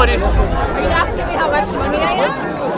it. Are you asking me how much money I am?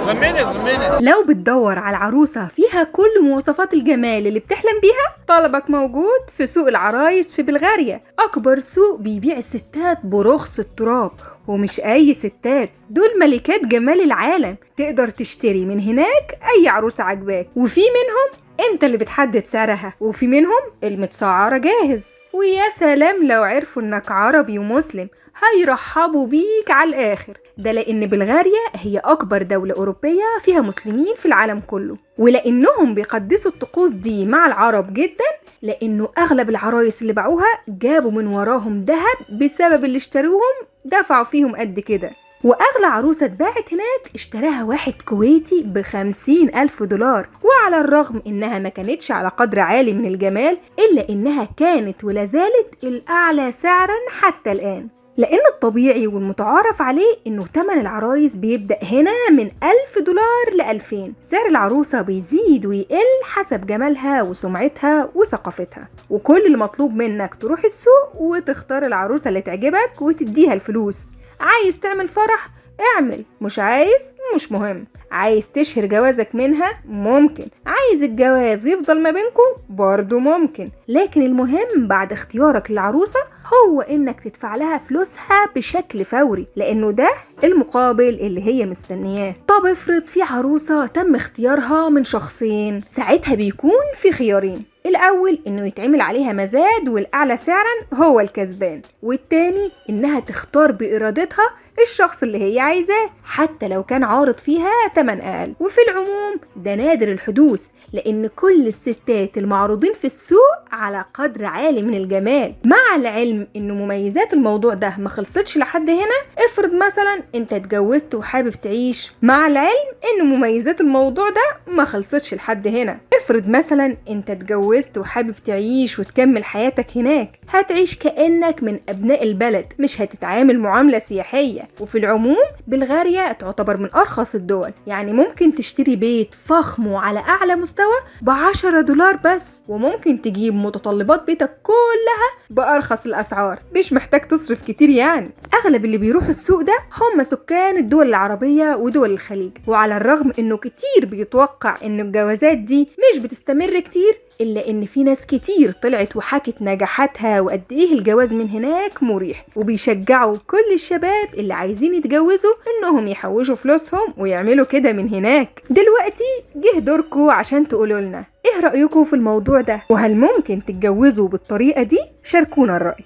زمانة. لو بتدور على عروسة فيها كل مواصفات الجمال اللي بتحلم بيها، طلبك موجود في سوق العرايس في بلغاريا، أكبر سوق بيبيع الستات برخص التراب، ومش أي ستات، دول ملكات جمال العالم. تقدر تشتري من هناك أي عروسة عجباك، وفي منهم أنت اللي بتحدد سعرها، وفي منهم المتسعرة جاهز. ويا سلام لو عرفوا انك عربي ومسلم هيرحبوا بيك على الاخر، ده لان بلغاريا هي اكبر دولة اوروبية فيها مسلمين في العالم كله، ولانهم بيقدسوا الطقوس دي مع العرب جدا، لانه اغلب العرايس اللي باعوها جابوا من وراهم ذهب بسبب اللي اشتروهم دفعوا فيهم قد كده. واغلى عروسة اتباعت هناك اشتراها واحد كويتي ب50,000 دولار، وعلى الرغم انها ما كانتش على قدر عالي من الجمال، الا انها كانت ولا زالت الاعلى سعرا حتى الان، لان الطبيعي والمتعارف عليه انه تمن العرايس بيبدأ هنا من 1000 دولار ل2000. سعر العروسة بيزيد ويقل حسب جمالها وسمعتها وثقافتها، وكل المطلوب منك تروح السوق وتختار العروسة اللي تعجبك وتديها الفلوس. عايز تعمل فرح اعمل، مش عايز مش مهم. عايز تشهر جوازك منها ممكن، عايز الجواز يفضل ما بينكم برضو ممكن، لكن المهم بعد اختيارك للعروسة هو انك تدفع لها فلوسها بشكل فوري، لانه ده المقابل اللي هي مستنياه. طب افرض في عروسة تم اختيارها من شخصين، ساعتها بيكون في خيارين، الاول انه يتعمل عليها مزاد والاعلى سعرا هو الكسبان، والتاني انها تختار بارادتها الشخص اللي هي عايزاه حتى لو كان عارض فيها تمن اقل. وفي العموم ده نادر الحدوث، لان كل الستات المعروضين في السوق على قدر عالي من الجمال، مع العلم انه مميزات الموضوع ده ما خلصتش لحد هنا. افرض مثلا انت اتجوزت وحابب تعيش، مع العلم انه مميزات الموضوع ده ما خلصتش لحد هنا. افرض مثلا انت اتجوزت وحابب تعيش وتكمل حياتك هناك، هتعيش كأنك من ابناء البلد، مش هتتعامل معاملة سياحية. وفي العموم بلغاريا تعتبر من ارخص الدول، يعني ممكن تشتري بيت فخم وعلى اعلى مستوى ب10 دولار بس، وممكن تجيب متطلبات بيتك كلها بارخص الاسعار، مش محتاج تصرف كتير. يعني اغلب اللي بيروحوا السوق ده هم سكان الدول العربية ودول الخليج، وعلى الرغم انه كتير بيتوقع ان الجوازات دي مش بتستمر كتير، الا ان في ناس كتير طلعت وحكت نجاحاتها وقد ايه الجواز من هناك مريح، وبيشجعوا كل الشباب اللي عايزين يتجوزوا انهم يحوشوا فلوسهم ويعملوا كده من هناك. دلوقتي جه دوركم عشان تقولوا لنا ايه رأيكم في الموضوع ده، وهل ممكن تتجوزوا بالطريقة دي؟ شاركونا الرأي.